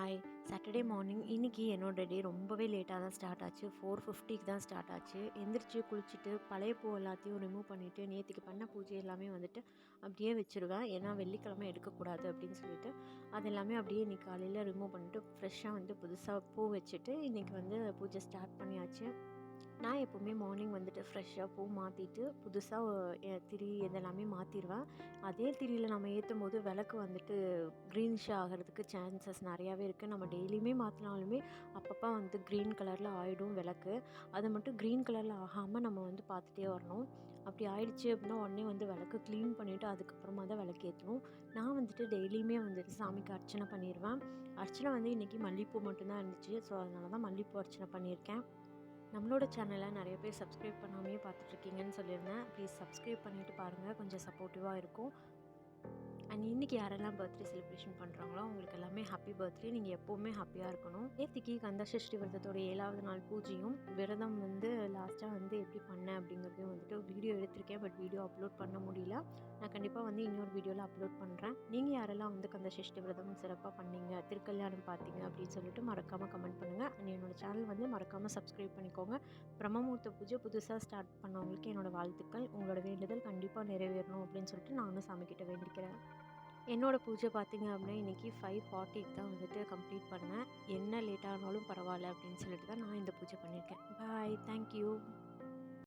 Hi. Saturday morning இன்றைக்கி என்னோட டே ரொம்பவே லேட்டாக தான் ஸ்டார்ட் ஆச்சு. 4:50க்கு தான் ஸ்டார்ட் ஆச்சு. எந்திரிச்சு குளிச்சுட்டு பழைய பூ எல்லாத்தையும் ரிமூவ் பண்ணிவிட்டு நேற்றுக்கு பண்ண பூஜை எல்லாமே வந்துட்டு அப்படியே வச்சுருவேன். ஏன்னா வெள்ளிக்கிழமை எடுக்கக்கூடாது அப்படின்னு சொல்லிட்டு அது எல்லாமே அப்படியே இன்றைக்கி காலையில் ரிமூவ் பண்ணிட்டு ஃப்ரெஷ்ஷாக வந்து புதுசாக பூ வச்சுட்டு இன்றைக்கி வந்து பூஜை ஸ்டார்ட் பண்ணியாச்சு. நான் எப்போவுமே மார்னிங் வந்துட்டு ஃப்ரெஷ்ஷாக பூ மாற்றிட்டு புதுசாக திரி இதெல்லாமே மாற்றிடுவேன். அதே திரியில் நம்ம ஏற்றும்போது விளக்கு வந்துட்டு க்ரீனிஷ் ஆகிறதுக்கு சான்சஸ் நிறையாவே இருக்குது. நம்ம டெய்லியுமே மாற்றினாலுமே அப்பப்போ வந்து க்ரீன் கலரில் ஆகிடும் விளக்கு. அது மட்டும் க்ரீன் கலரில் ஆகாமல் நம்ம வந்து பார்த்துட்டே வரணும். அப்படி ஆயிடுச்சு அப்படின்னா உடனே வந்து விளக்கு க்ளீன் பண்ணிவிட்டு அதுக்கப்புறமா தான் விளக்கு ஏற்றணும். நான் வந்துட்டு டெய்லியுமே வந்துட்டு சாமிக்கு அர்ச்சனை பண்ணிடுவேன். அர்ச்சனை வந்து இன்றைக்கி மல்லிகைப்பூ மட்டும்தான் இருந்துச்சு. ஸோ அதனால தான் மல்லிகைப்பூ அர்ச்சனை பண்ணியிருக்கேன். நம்மளோட சேனலை நிறைய பேர் சப்ஸ்கிரைப் பண்ணாமையே பார்த்துட்ருக்கீங்கன்னு சொல்லியிருந்தேன். ப்ளீஸ் சப்ஸ்கிரைப் பண்ணிவிட்டு பாருங்கள், கொஞ்சம் சப்போர்ட்டிவாக இருக்கும். அண்ட் இன்றைக்கி யாரெல்லாம் பர்த்டே செலிப்ரேஷன் பண்ணுறாங்களோ அவங்களுக்கு எல்லாமே ஹாப்பி பர்த்டே. நீங்கள் எப்போவுமே ஹாப்பியாக இருக்கணும். நேத்திக்கு கந்தசஷ்டி விரதத்தோட 7வது நாள் பூஜையும் விரதம் வந்து லாஸ்ட்டாக வந்து எப்படி பண்ணேன் அப்படிங்கிறதையும் வந்துட்டு வீடியோ எடுத்திருக்கேன். பட் வீடியோ அப்லோட் பண்ண முடியல. நான் கண்டிப்பாக வந்து இன்னொரு வீடியோவில் அப்லோட் பண்ணுறேன். நீங்கள் யாரெல்லாம் வந்து கந்தசஷ்டி விரதம் சிறப்பாக பண்ணீங்க, திருக்கல்யாணம் பார்த்தீங்க அப்படின்னு சொல்லிட்டு மறக்காமல் கமெண்ட் பண்ணுங்கள். அண்ட் என்னோடய சேனல் வந்து மறக்காமல் சப்ஸ்கிரைப் பண்ணிக்கோங்க. பிரம்மமுகூர்த்த பூஜை புதுசாக ஸ்டார்ட் பண்ணவங்களுக்கு என்னோடய வாழ்த்துக்கள். உங்களோட வேண்டுதல் கண்டிப்பாக நிறைவேறணும் அப்படின்னு சொல்லிட்டு நானும் சாமிக்கிட்ட வேண்டிக்கிறேன். என்னோடய பூஜை பார்த்திங்க அப்படின்னா இன்றைக்கி 5:40க்கு தான் வந்துட்டு கம்ப்ளீட் பண்ணேன். என்ன லேட் ஆனாலும் பரவாயில்ல அப்படின்னு சொல்லிட்டு தான் நான் இந்த பூஜை பண்ணியிருக்கேன். பாய். தேங்க்யூ.